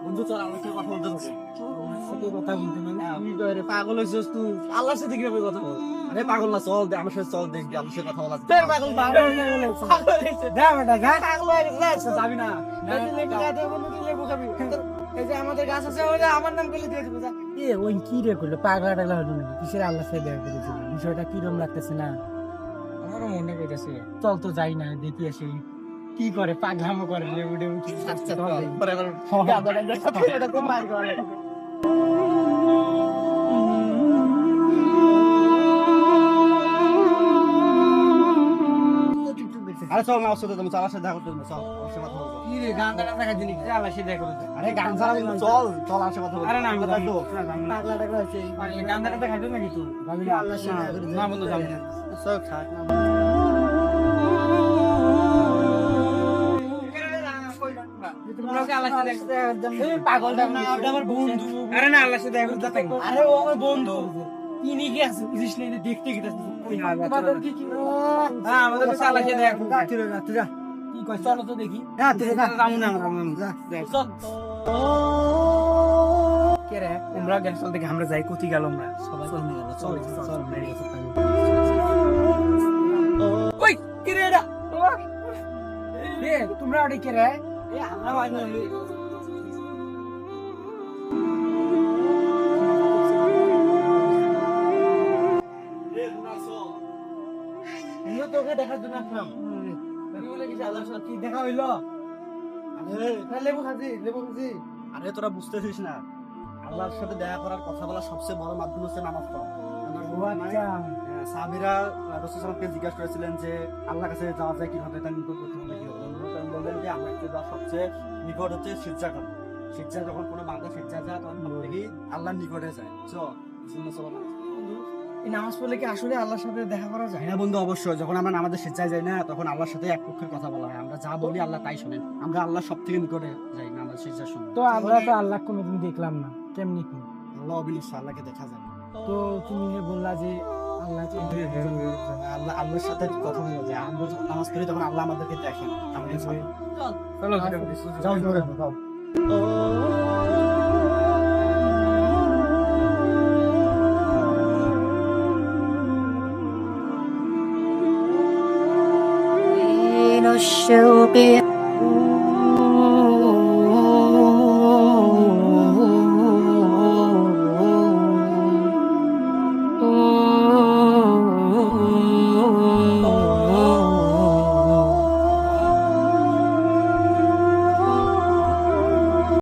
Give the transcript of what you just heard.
বন্ধু তোর আল্লাহর সাথে কথা বলতে হবে। কথা বলতে মানে তুই তো রে পাগল হইছিস তুই, আল্লাহর সাথে কিভাবে কথা বল? আরে পাগল না, চল আমার সাথে চল, দেখবি আল্লাহর সাথে কথা বলা যায়। তোর পাগল পাগল হইছে যা বেটা যা, পাগল হয়ে গেছিস যাবি না লেবু গাছে বন্ধু, তুই লেবু খাবি। এই যে আমাদের গাছ আছে ওই যে আমার নাম করে দিয়ে দিবি যা। ওই কি রে করলো, পাগলা টাগলা হলো নাকি? কিসের আল্লাহ সাথে দেখা করেছিল? বিষয়টা কিরম লাগতেছে না? আমারও মনে কইতাছে। চল তো যাই না, দেখি আসি কি করে, পাগলামো করে উঠে উঠে। আচ্ছা চল পরে গাদাটা দেখতে এটা তো মার করে। আরে চল না, ওর তুমি চালার সাথে দেখা করতে চল, ওর সাথে কথা বলবো। কি রে গানটা দেখা দিলি, আল্লাহ সাথে দেখা করতে? আরে গান ছাড়া বলবো, চল চল আমার সাথে কথা বলবো। আরে না আমি কথা তো পাগলা টাগলা হচ্ছে, গানটা দেখা দিল নাকি তুই? ভাবি না আল্লাহ সাথে দেখা করতে? না বন্ধু যাবি না। সব থাক। পাগলটা না, ওটা আমার বন্ধু। আরে না আল্লাহ সাথে দেখা করতে? আরে ও আমার বন্ধু, তিনি কি আছে বুঝিস না, দেখতে গেছিস আমাদের কি কি? হ্যাঁ আমাদের তো আল্লাহ সাথে দেখা করতে। তুই যা কি কইছ, চলো তো দেখি। হ্যাঁ তুই যা রামু না রামু যা দেখ। চল। কে রে তোমরা গেছল দেখে আমরা যাই, কোথি গেল আমরা সবাই? চল নিয়ে গেল, চল চল ওই কি রে এটা? এ তোমরা আড়ে কে রে? এ আমরা ভাই না ইনো তোকে দেখার জন্য আসলাম। তুমি বলে কি আল্লাহর সাথে কি দেখা হইলো? লেবু খাজি। আরে তোরা বুঝতেছিস না, আল্লাহর সাথে দেখা করার কথা বলার সবচেয়ে বড় মাধ্যম হচ্ছে নামাজ পড়া। সাহাবীরা রাসূল সাল্লাল্লাহু আলাইহি জিজ্ঞাসা করেছিলেন যে আল্লাহর কাছে যাওয়া যায় কিভাবে, তার নিকটবর্তী হবে কিভাবে? তিনি বললেন যে আল্লাহর কাছে যাওয়ার সবচেয়ে নিকট হচ্ছে সিজদা করা। সিজদা যখন কোনো বান্দা সিজদা যায় তখন দেখি আল্লাহর নিকটে যায়। চলো এই নামাজ পড়লে কি আসলে আল্লাহর সাথে দেখা করা যায়? হ্যাঁ বন্ধু অবশ্যই, যখন আমরা নামাজের সিজদায় যাই না তখন আল্লাহর সাথে এক পক্ষের কথা বলা হয়। আমরা যা বলি আল্লাহ তাই শোনেন। আমরা আল্লাহ সব থেকে নিকটে যাই নামাজ সিজদা শুনি। তো আমরা তো আল্লাহ কোনোদিন দেখলাম না, কেমনি কি? আল্লাহ অবিনাশী, আল্লাহকে দেখা যায় না। তো তুমি যে বললা যে আল্লাহ আল্লাহর সাথে কথা বলা যায়। আমরা যখন নামাজ পড়ি তখন আল্লাহ আমাদেরকে দেখেন, আমাদের সামনে। চলো যাও। الشوق